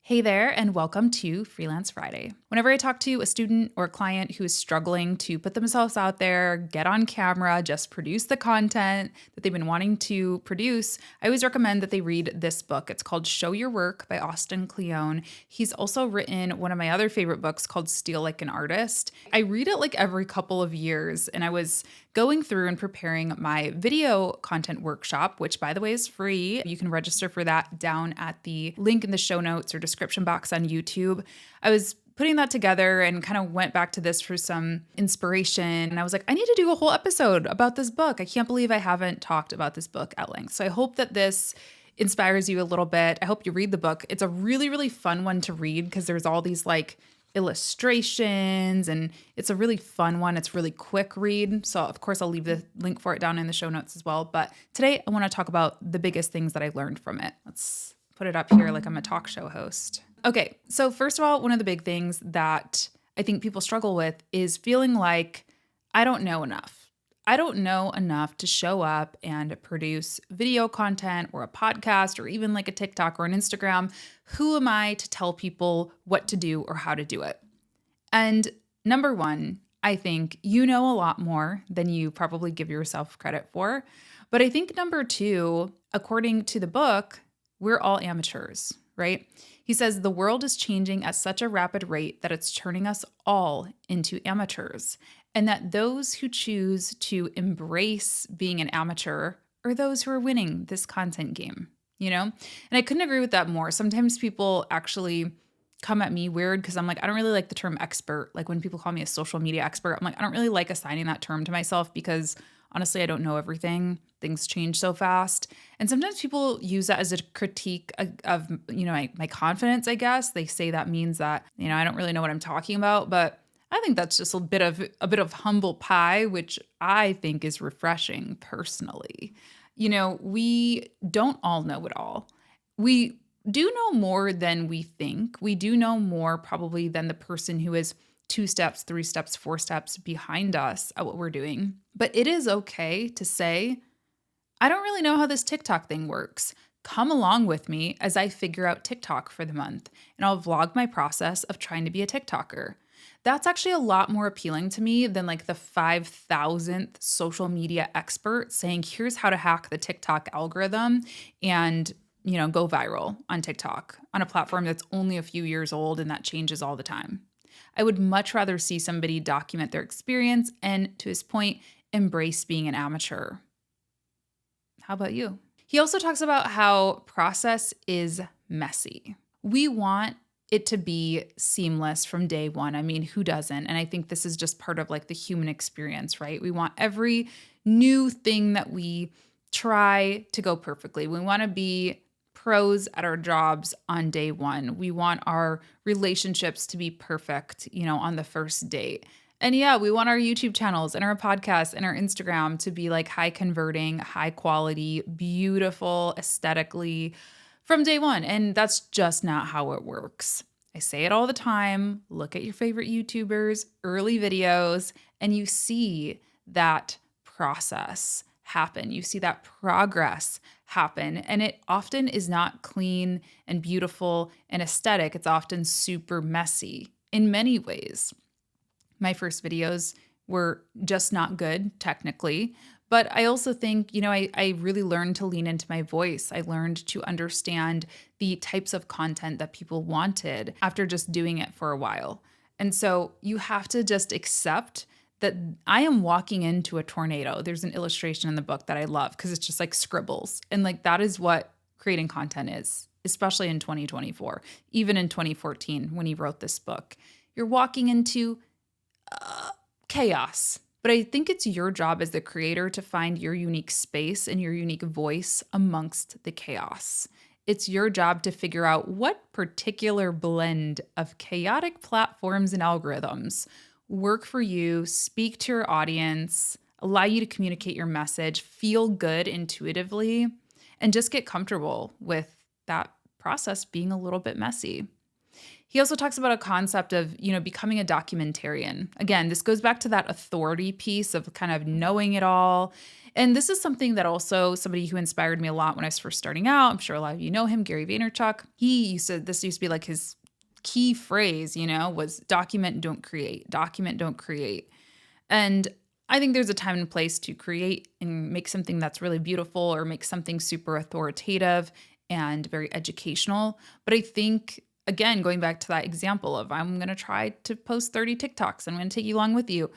Hey there, and welcome to Freelance Friday. Whenever I talk to a student or a client who is struggling to put themselves out there, get on camera, just produce the content that they've been wanting to produce, I always recommend that they read this book. It's called Show Your Work by Austin Kleon. He's also written one of my other favorite books called Steal Like an Artist. I read it like every couple of years, and I was going through and preparing my video content workshop, which by the way is free. You can register for that down at the link in the show notes or description box on YouTube. I was putting that together and kind of went back to this for some inspiration. And I was like, I need to do a whole episode about this book. I can't believe I haven't talked about this book at length. So I hope that this inspires you a little bit. I hope you read the book. It's a really, really fun one to read because there's all these like illustrations and it's a really fun one. It's really quick read. So of course I'll leave the link for it down in the show notes as well. But today I want to talk about the biggest things that I learned from it. Let's put it up here like I'm a talk show host. Okay, so first of all, one of the big things that I think people struggle with is feeling like I don't know enough. I don't know enough to show up and produce video content or a podcast or even like a TikTok or an Instagram. Who am I to tell people what to do or how to do it? And number one, I think you know a lot more than you probably give yourself credit for. But I think number two, according to the book, we're all amateurs, right? He says the world is changing at such a rapid rate that it's turning us all into amateurs, and that those who choose to embrace being an amateur are those who are winning this content game, you know? And I couldn't agree with that more. Sometimes people actually come at me weird because I'm like, I don't really like the term expert. Like when people call me a social media expert, I'm like, I don't really like assigning that term to myself because honestly, I don't know everything. Things change so fast. And sometimes people use that as a critique of my confidence, I guess. They say that means that, I don't really know what I'm talking about, but I think that's just a bit of humble pie, which I think is refreshing personally. We don't all know it all. We do know more than we think. We do know more probably than the person who is 2 steps, 3 steps, 4 steps behind us at what we're doing. But it is okay to say, I don't really know how this TikTok thing works. Come along with me as I figure out TikTok for the month, and I'll vlog my process of trying to be a TikToker. That's actually a lot more appealing to me than like the 5,000th social media expert saying, here's how to hack the TikTok algorithm and, go viral on TikTok on a platform that's only a few years old and that changes all the time. I would much rather see somebody document their experience and, to his point, embrace being an amateur. How about you? He also talks about how process is messy. We want it to be seamless from day one. I mean, who doesn't? And I think this is just part of like the human experience, right? We want every new thing that we try to go perfectly. We want to be pros at our jobs on day one. We want our relationships to be perfect, on the first date. And yeah, we want our YouTube channels and our podcasts and our Instagram to be like high converting, high quality, beautiful aesthetically from day one. And that's just not how it works. I say it all the time. Look at your favorite YouTubers, early videos, and you see that process happen. You see that progress happen. And it often is not clean and beautiful and aesthetic. It's often super messy in many ways. My first videos were just not good technically, but I also think, I really learned to lean into my voice. I learned to understand the types of content that people wanted after just doing it for a while. And so you have to just accept that I am walking into a tornado. There's an illustration in the book that I love because it's just like scribbles. And like that is what creating content is, especially in 2024, even in 2014 when he wrote this book. You're walking into chaos. But I think it's your job as the creator to find your unique space and your unique voice amongst the chaos. It's your job to figure out what particular blend of chaotic platforms and algorithms work for you, speak to your audience, allow you to communicate your message, feel good intuitively, and just get comfortable with that process being a little bit messy. He also talks about a concept of, becoming a documentarian. Again, this goes back to that authority piece of kind of knowing it all. And this is something that also somebody who inspired me a lot when I was first starting out. I'm sure a lot of you know him, Gary Vaynerchuk. This used to be like his key phrase, was document, don't create, document, don't create. And I think there's a time and place to create and make something that's really beautiful or make something super authoritative and very educational. But I think, again, going back to that example of I'm going to try to post 30 TikToks, I'm going to take you along with you.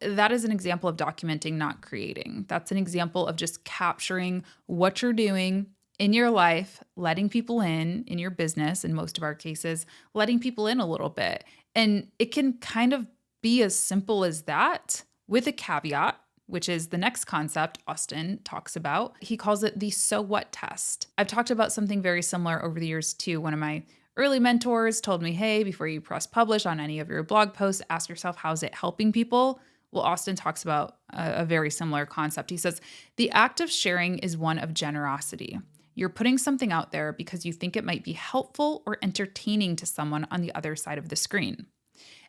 That is an example of documenting, not creating. That's an example of just capturing what you're doing in your life, letting people in your business, in most of our cases, letting people in a little bit. And it can kind of be as simple as that, with a caveat, which is the next concept Austin talks about. He calls it the so what test. I've talked about something very similar over the years too. One of my early mentors told me, hey, before you press publish on any of your blog posts, ask yourself, how's it helping people? Well, Austin talks about a very similar concept. He says, the act of sharing is one of generosity. You're putting something out there because you think it might be helpful or entertaining to someone on the other side of the screen.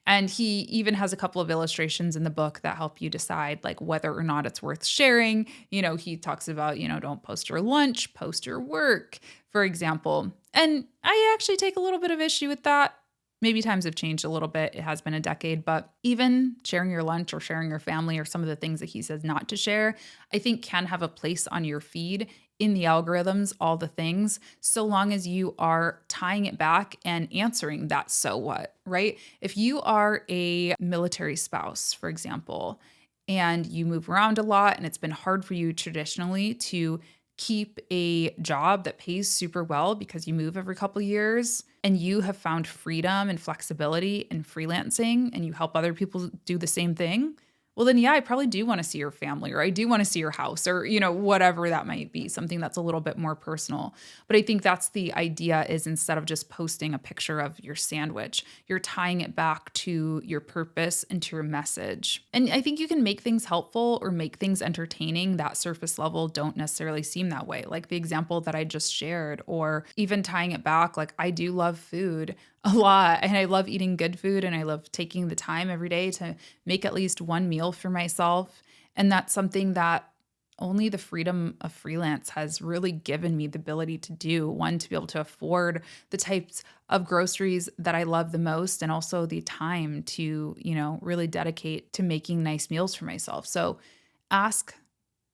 And he even has a couple of illustrations in the book that help you decide like whether or not it's worth sharing. He talks about, don't post your lunch, post your work, for example. And I actually take a little bit of issue with that. Maybe times have changed a little bit. It has been a decade, but even sharing your lunch or sharing your family or some of the things that he says not to share, I think can have a place on your feed in the algorithms, all the things, so long as you are tying it back and answering that so what, right? If you are a military spouse, for example, and you move around a lot and it's been hard for you traditionally to keep a job that pays super well because you move every couple of years and you have found freedom and flexibility in freelancing and you help other people do the same thing, well, then, yeah, I probably do want to see your family, or I do want to see your house, or, whatever that might be, something that's a little bit more personal. But I think that's the idea, is instead of just posting a picture of your sandwich, you're tying it back to your purpose and to your message. And I think you can make things helpful or make things entertaining that surface level don't necessarily seem that way. Like the example that I just shared, or even tying it back, like I do love food a lot, and I love eating good food, and I love taking the time every day to make at least one meal for myself. And that's something that only the freedom of freelance has really given me the ability to do. One, to be able to afford the types of groceries that I love the most, and also the time to, really dedicate to making nice meals for myself. So ask,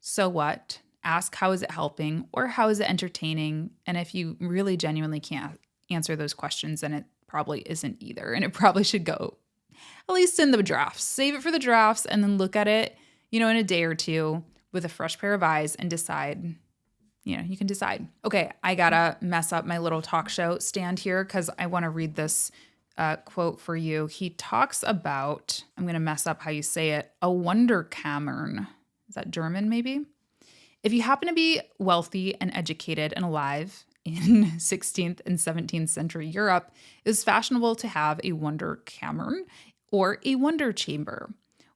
so what? Ask, how is it helping, or how is it entertaining? And if you really genuinely can't answer those questions, then it probably isn't either. And it probably should go at least in the drafts. Save it for the drafts and then look at it, in a day or two with a fresh pair of eyes and decide. You can decide. Okay, I gotta mess up my little talk show stand here because I want to read this quote for you. He talks about, I'm going to mess up how you say it, a Wunderkammern. Is that German maybe? If you happen to be wealthy and educated and alive in 16th and 17th century Europe, it was fashionable to have a Wunderkammern, or a wonder chamber,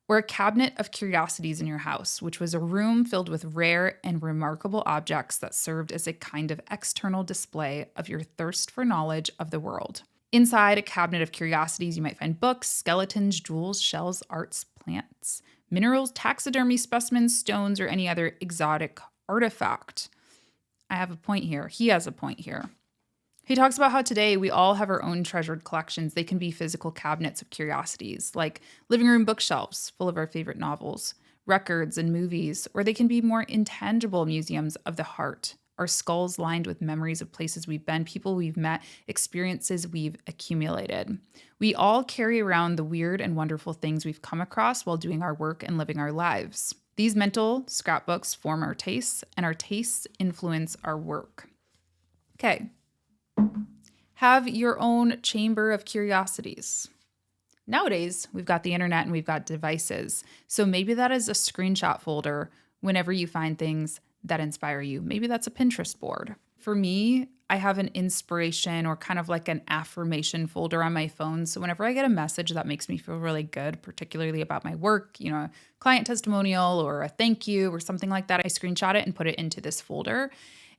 or a cabinet of curiosities in your house, which was a room filled with rare and remarkable objects that served as a kind of external display of your thirst for knowledge of the world. Inside a cabinet of curiosities, you might find books, skeletons, jewels, shells, arts, plants, minerals, taxidermy specimens, stones, or any other exotic artifact. I have a point here. He has a point here. He talks about how today we all have our own treasured collections. They can be physical cabinets of curiosities, like living room bookshelves full of our favorite novels, records, and movies, or they can be more intangible museums of the heart, our skulls lined with memories of places we've been, people we've met, experiences we've accumulated. We all carry around the weird and wonderful things we've come across while doing our work and living our lives. These mental scrapbooks form our tastes, and our tastes influence our work. Okay. Have your own chamber of curiosities. Nowadays, we've got the internet and we've got devices. So maybe that is a screenshot folder whenever you find things that inspire you. Maybe that's a Pinterest board. For me, I have an inspiration or kind of like an affirmation folder on my phone. So whenever I get a message that makes me feel really good, particularly about my work, a client testimonial or a thank you or something like that, I screenshot it and put it into this folder.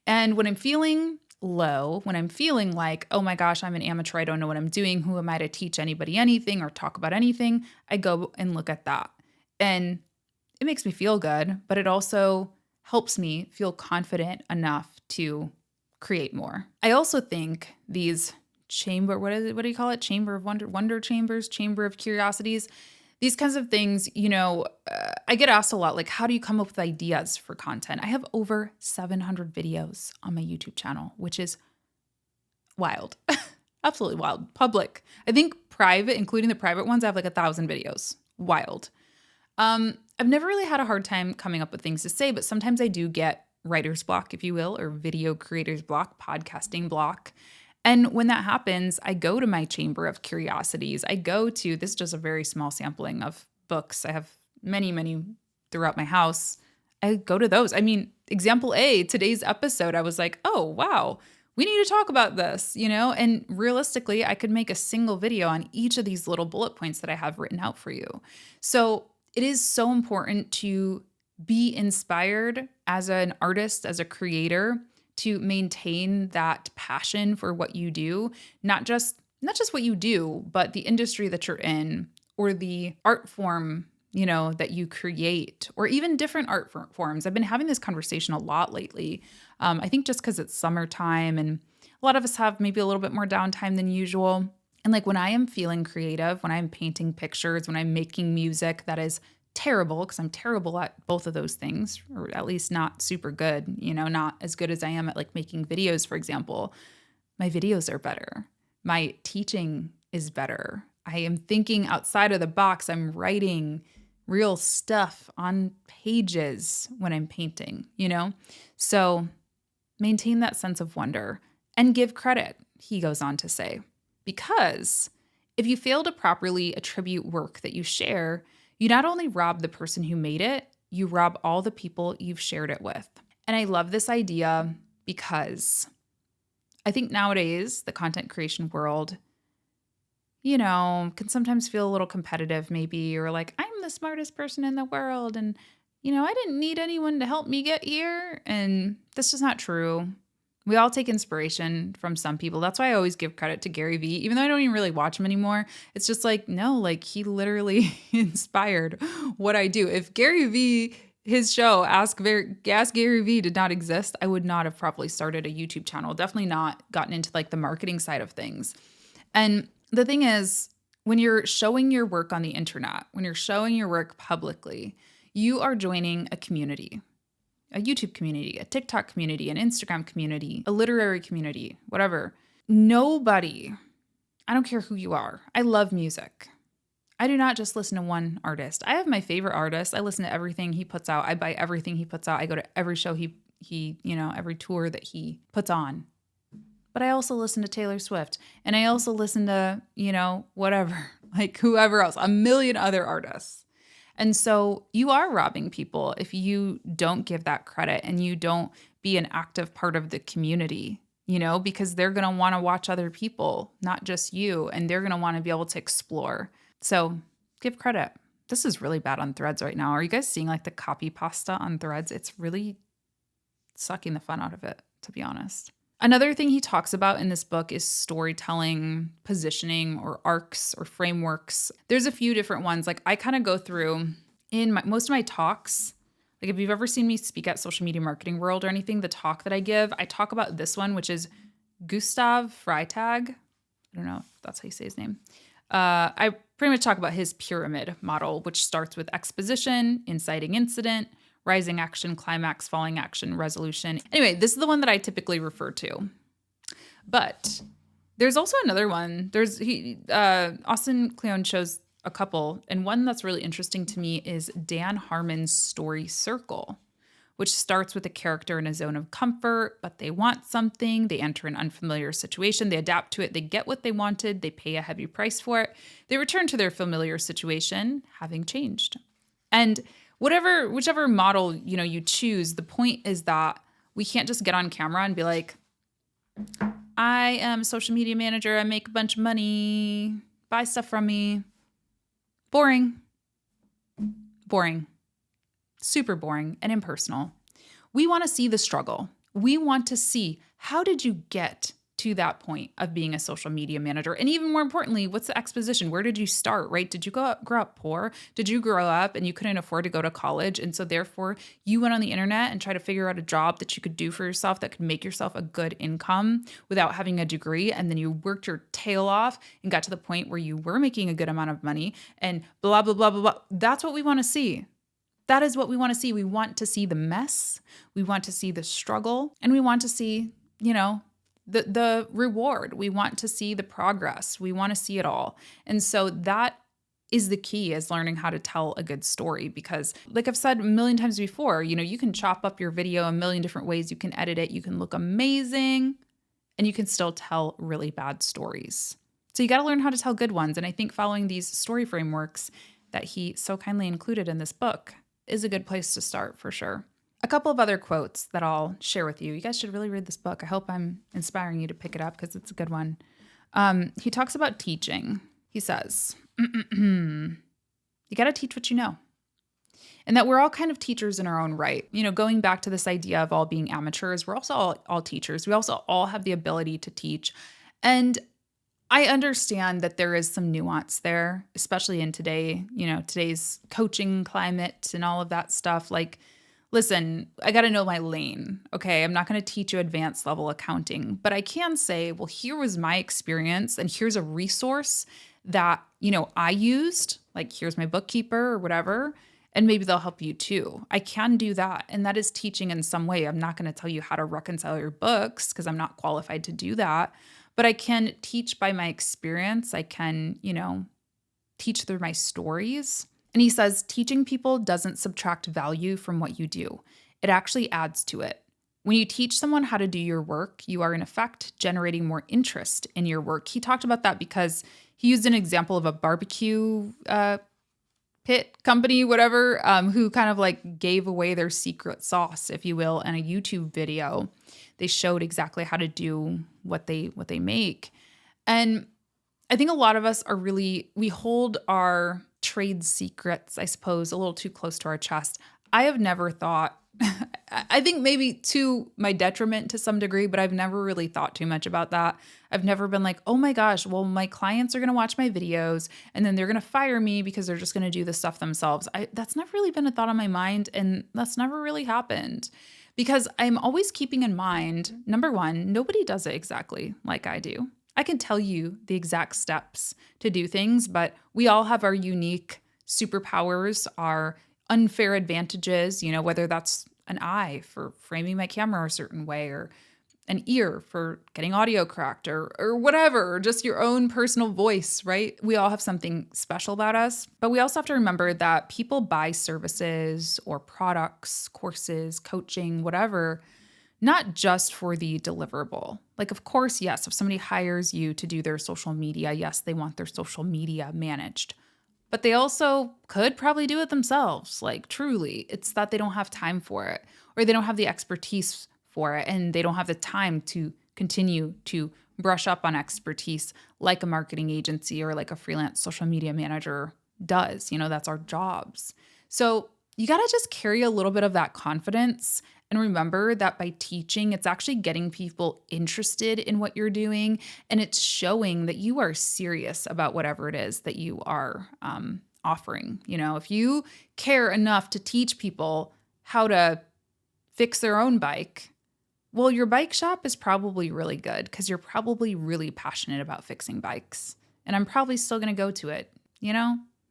And when I'm feeling low, when I'm feeling like, oh my gosh, I'm an amateur, I don't know what I'm doing, who am I to teach anybody anything or talk about anything, I go and look at that. And it makes me feel good, but it also helps me feel confident enough to create more. I also think these what do you call it? Chamber of wonder chambers, chamber of curiosities, these kinds of things, I get asked a lot, like, how do you come up with ideas for content? I have over 700 videos on my YouTube channel, which is wild. Absolutely wild. Public. I think private, including the private ones, I have like 1,000 videos. Wild. I've never really had a hard time coming up with things to say, but sometimes I do get writer's block, if you will, or video creator's block, podcasting block. And when that happens, I go to my chamber of curiosities. This is just a very small sampling of books. I have many, many throughout my house. I go to those. I mean, example A, today's episode, I was like, oh, wow, we need to talk about this, and realistically, I could make a single video on each of these little bullet points that I have written out for you. So it is so important to be inspired as an artist, as a creator, to maintain that passion for what you do, not just what you do, but the industry that you're in or the art form, that you create, or even different art forms. I've been having this conversation a lot lately. I think just because it's summertime and a lot of us have maybe a little bit more downtime than usual. And like when I am feeling creative, when I'm painting pictures, when I'm making music that is terrible, because I'm terrible at both of those things, or at least not super good, not as good as I am at like making videos, for example. My videos are better. My teaching is better. I am thinking outside of the box. I'm writing real stuff on pages when I'm painting, So maintain that sense of wonder and give credit, he goes on to say, because if you fail to properly attribute work that you share, you not only rob the person who made it, you rob all the people you've shared it with. And I love this idea because I think nowadays the content creation world, can sometimes feel a little competitive maybe, or like, I'm the smartest person in the world and, I didn't need anyone to help me get here. And that's just not true. We all take inspiration from some people. That's why I always give credit to Gary Vee, even though I don't even really watch him anymore. It's just like, no, like he literally inspired what I do. If Gary Vee, his show, Ask Gary Vee did not exist, I would not have probably started a YouTube channel. Definitely not gotten into like the marketing side of things. And the thing is, when you're showing your work on the internet, when you're showing your work publicly, you are joining a community. A YouTube community, a TikTok community, an Instagram community, a literary community, whatever. Nobody, I don't care who you are. I love music. I do not just listen to one artist. I have my favorite artist. I listen to everything he puts out. I buy everything he puts out. I go to every show he every tour that he puts on. But I also listen to Taylor Swift, and I also listen to, whatever, like whoever else, a million other artists. And so you are robbing people if you don't give that credit and you don't be an active part of the community, because they're going to want to watch other people, not just you, and they're going to want to be able to explore. So give credit. This is really bad on Threads right now. Are you guys seeing like the copy pasta on Threads? It's really sucking the fun out of it, to be honest. Another thing he talks about in this book is storytelling, positioning, or arcs or frameworks. There's a few different ones. Like I kind of go through in most of my talks. Like if you've ever seen me speak at Social Media Marketing World or anything, the talk that I give, I talk about this one, which is Gustav Freytag. I don't know if that's how you say his name. I pretty much talk about his pyramid model, which starts with exposition, inciting incident, rising action, climax, falling action, resolution. Anyway, this is the one that I typically refer to. But there's also another one. Austin Kleon shows a couple, and one that's really interesting to me is Dan Harmon's story circle, which starts with a character in a zone of comfort, but they want something. They enter an unfamiliar situation. They adapt to it. They get what they wanted. They pay a heavy price for it. They return to their familiar situation, having changed. And whichever model, you choose, the point is that we can't just get on camera and be like, I am a social media manager. I make a bunch of money. Buy stuff from me. Boring. Super boring and impersonal. We want to see the struggle. We want to see How did you get to that point of being a social media manager? And even more importantly, what's the exposition? Where did you start, right? Did you grow up poor? Did you grow up and you couldn't afford to go to college? And so therefore you went on the internet and tried to figure out a job that you could do for yourself that could make yourself a good income without having a degree. And then you worked your tail off and got to the point where you were making a good amount of money and blah, blah, blah, blah, blah. That's what we want to see. That is what we want to see. We want to see the mess. We want to see the struggle, and we want to see, the reward. We want to see the progress. We want to see it all. And so that is the key, is learning how to tell a good story, because like I've said a million times before, you can chop up your video a million different ways. You can edit it. You can look amazing, and you can still tell really bad stories. So you got to learn how to tell good ones. And I think following these story frameworks that he so kindly included in this book is a good place to start for sure. A couple of other quotes that I'll share with you. You guys should really read this book. I hope I'm inspiring you to pick it up because it's a good one. He talks about teaching. He says, you got to teach what you know. And that we're all kind of teachers in our own right. Going back to this idea of all being amateurs, we're also all teachers. We also all have the ability to teach. And I understand that there is some nuance there, especially in today's coaching climate and all of that stuff. Like, listen, I got to know my lane. Okay. I'm not going to teach you advanced level accounting, but I can say, well, here was my experience and here's a resource that, I used, like here's my bookkeeper or whatever, and maybe they'll help you too. I can do that. And that is teaching in some way. I'm not going to tell you how to reconcile your books because I'm not qualified to do that, but I can teach by my experience. I can, teach through my stories. And he says, teaching people doesn't subtract value from what you do. It actually adds to it. When you teach someone how to do your work, you are in effect generating more interest in your work. He talked about that because he used an example of a barbecue pit company, whatever, who kind of like gave away their secret sauce, if you will, in a YouTube video. They showed exactly how to do what they make. And I think a lot of us we hold our trade secrets, I suppose, a little too close to our chest. I have never thought, I think maybe to my detriment to some degree, but I've never really thought too much about that. I've never been like, oh my gosh, well, my clients are going to watch my videos and then they're going to fire me because they're just going to do this stuff themselves. That's never really been a thought on my mind, and that's never really happened because I'm always keeping in mind, number one, nobody does it exactly like I do. I can tell you the exact steps to do things, but we all have our unique superpowers, our unfair advantages, whether that's an eye for framing my camera a certain way, or an ear for getting audio correct, or whatever, or just your own personal voice, right? We all have something special about us, but we also have to remember that people buy services or products, courses, coaching, whatever, not just for the deliverable. Like, of course, yes, if somebody hires you to do their social media, yes, they want their social media managed. But they also could probably do it themselves. Like, truly, it's that they don't have time for it, or they don't have the expertise for it, and they don't have the time to continue to brush up on expertise like a marketing agency or like a freelance social media manager does. That's our jobs. So you got to just carry a little bit of that confidence and remember that by teaching, it's actually getting people interested in what you're doing, and it's showing that you are serious about whatever it is that you are offering. If you care enough to teach people how to fix their own bike, well, your bike shop is probably really good because you're probably really passionate about fixing bikes. And I'm probably still going to go to it,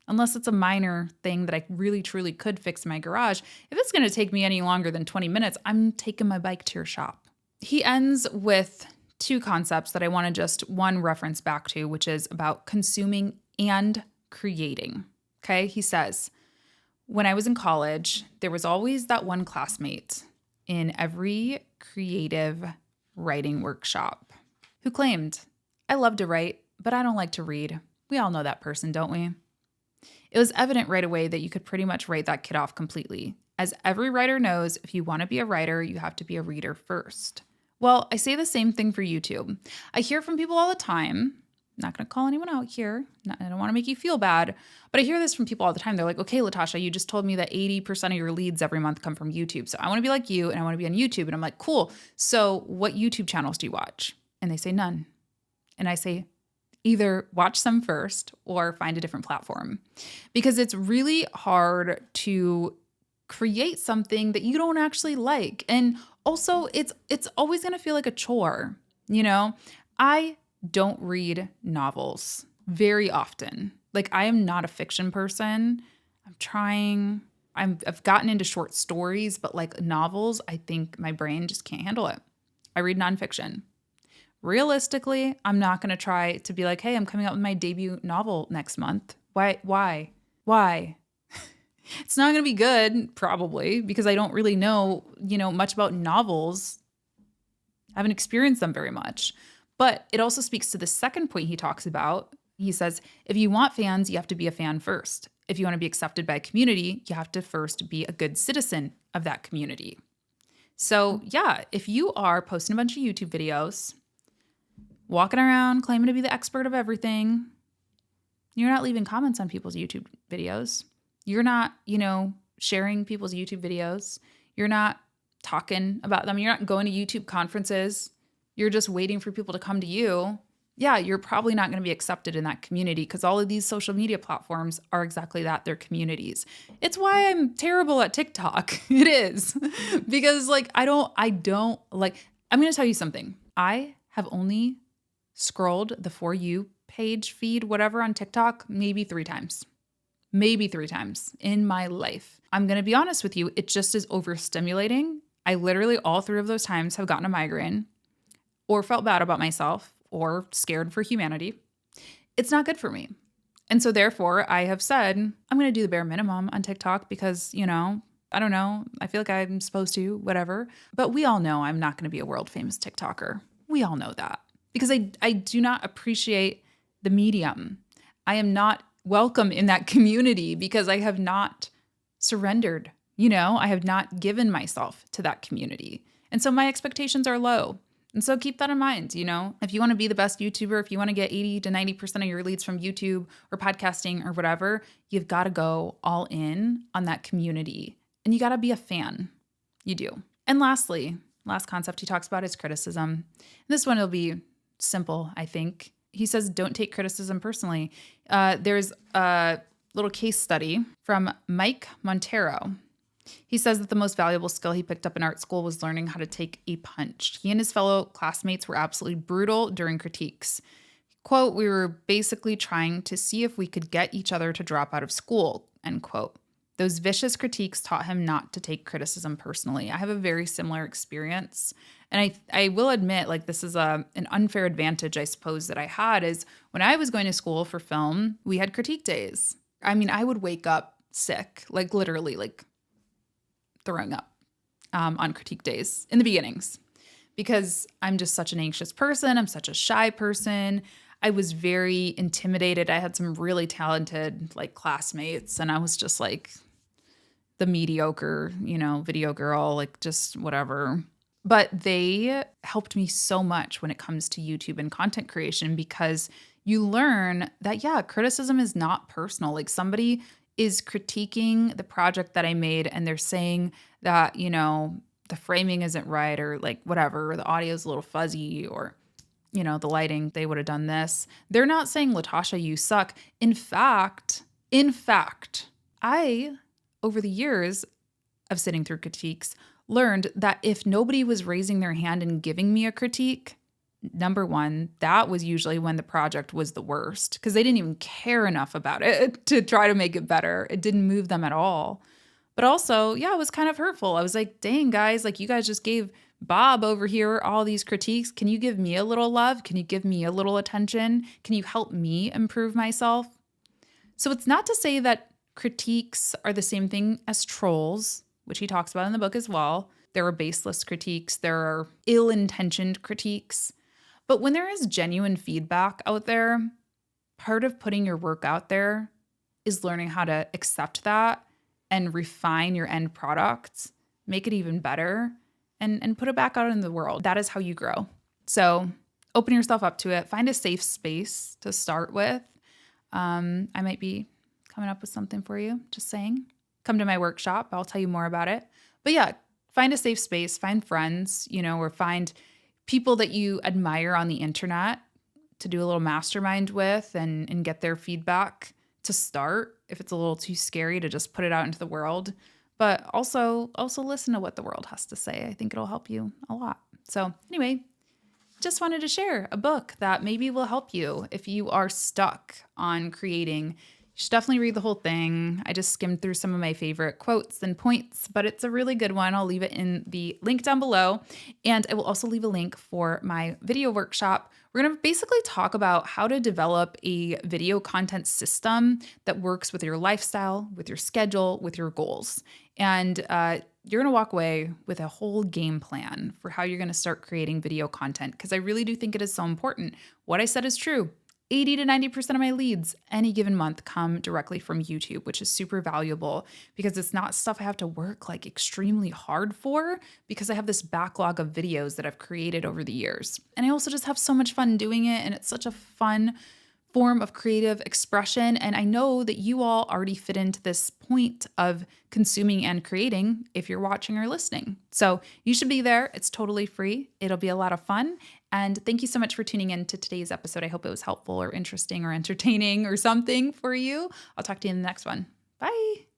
unless it's a minor thing that I really, truly could fix in my garage. If it's going to take me any longer than 20 minutes, I'm taking my bike to your shop. He ends with two concepts that I want to just reference back to, which is about consuming and creating. Okay. He says, when I was in college, there was always that one classmate in every creative writing workshop who claimed, I love to write, but I don't like to read. We all know that person, don't we? It was evident right away that you could pretty much write that kid off completely. As every writer knows, if you want to be a writer, you have to be a reader first. Well, I say the same thing for YouTube. I hear from people all the time Not going to call anyone out here. I don't want to make you feel bad. But I hear this from people all the time. They're like, okay, Latasha, you just told me that 80% of your leads every month come from YouTube. So I want to be like you and I want to be on YouTube. And I'm like, cool. So what YouTube channels do you watch? And they say none. And I say, either watch some first or find a different platform. Because it's really hard to create something that you don't actually like. And also it's always going to feel like a chore. You know, I don't read novels very often. Like, I am not a fiction person. I've gotten into short stories, but like novels, I think my brain just can't handle it. I read nonfiction. Realistically, I'm not going to try to be like, hey, I'm coming out with my debut novel next month. Why? It's not going to be good, probably, because I don't really know, much about novels. I haven't experienced them very much. But it also speaks to the second point he talks about. He says, if you want fans, you have to be a fan first. If you want to be accepted by a community, you have to first be a good citizen of that community. So yeah, if you are posting a bunch of YouTube videos, walking around claiming to be the expert of everything, you're not leaving comments on people's YouTube videos. You're not, sharing people's YouTube videos. You're not talking about them. You're not going to YouTube conferences. You're just waiting for people to come to you. Yeah, you're probably not going to be accepted in that community because all of these social media platforms are exactly that. They're communities. It's why I'm terrible at TikTok. It is. Because I'm going to tell you something. I have only scrolled the For You page feed, whatever, on TikTok, maybe three times in my life. I'm going to be honest with you. It just is overstimulating. I literally all three of those times have gotten a migraine or felt bad about myself or scared for humanity. It's not good for me. And so therefore I have said, I'm going to do the bare minimum on TikTok because, I don't know. I feel like I'm supposed to, whatever. But we all know I'm not going to be a world famous TikToker. We all know that because I do not appreciate the medium. I am not welcome in that community because I have not surrendered. I have not given myself to that community. And so my expectations are low. And so keep that in mind, if you want to be the best YouTuber, if you want to get 80 to 90% of your leads from YouTube or podcasting or whatever, you've got to go all in on that community and you got to be a fan. You do. And lastly, last concept he talks about is criticism. This one will be simple, I think. He says, don't take criticism personally. There's a little case study from Mike Montero. He says that the most valuable skill he picked up in art school was learning how to take a punch. He and his fellow classmates were absolutely brutal during critiques. Quote, we were basically trying to see if we could get each other to drop out of school, end quote. Those vicious critiques taught him not to take criticism personally. I have a very similar experience. And I will admit, this is an unfair advantage, I suppose, that I had is when I was going to school for film, we had critique days. I mean, I would wake up sick, literally, throwing up on critique days in the beginnings because I'm just such an anxious person. I'm such a shy person. I was very intimidated. I had some really talented classmates and I was just the mediocre, video girl, just whatever. But they helped me so much when it comes to YouTube and content creation because you learn that, yeah, criticism is not personal. Somebody is critiquing the project that I made and they're saying that, the framing isn't right or whatever, or the audio is a little fuzzy or, the lighting, they would have done this. They're not saying, Latasha, you suck. In fact, I, over the years of sitting through critiques, learned that if nobody was raising their hand and giving me a critique, number one, that was usually when the project was the worst because they didn't even care enough about it to try to make it better. It didn't move them at all. But also, yeah, it was kind of hurtful. I was like, dang, guys, you guys just gave Bob over here all these critiques. Can you give me a little love? Can you give me a little attention? Can you help me improve myself? So it's not to say that critiques are the same thing as trolls, which he talks about in the book as well. There are baseless critiques. There are ill-intentioned critiques. But when there is genuine feedback out there, part of putting your work out there is learning how to accept that and refine your end product, make it even better, and put it back out in the world. That is how you grow. So open yourself up to it. Find a safe space to start with. I might be coming up with something for you, just saying. Come to my workshop. I'll tell you more about it. But yeah, find a safe space, find friends, or find people that you admire on the internet to do a little mastermind with and get their feedback to start if it's a little too scary to just put it out into the world. But also listen to what the world has to say. I think it'll help you a lot. So anyway, just wanted to share a book that maybe will help you if you are stuck on creating. You should definitely read the whole thing. I just skimmed through some of my favorite quotes and points, but it's a really good one. I'll leave it in the link down below. And I will also leave a link for my video workshop. We're going to basically talk about how to develop a video content system that works with your lifestyle, with your schedule, with your goals. And you're going to walk away with a whole game plan for how you're going to start creating video content, because I really do think it is so important. What I said is true. 80 to 90% of my leads any given month come directly from YouTube, which is super valuable because it's not stuff I have to work like extremely hard for, because I have this backlog of videos that I've created over the years. And I also just have so much fun doing it. And it's such a fun form of creative expression. And I know that you all already fit into this point of consuming and creating if you're watching or listening. So you should be there. It's totally free. It'll be a lot of fun. And thank you so much for tuning in to today's episode. I hope it was helpful or interesting or entertaining or something for you. I'll talk to you in the next one. Bye.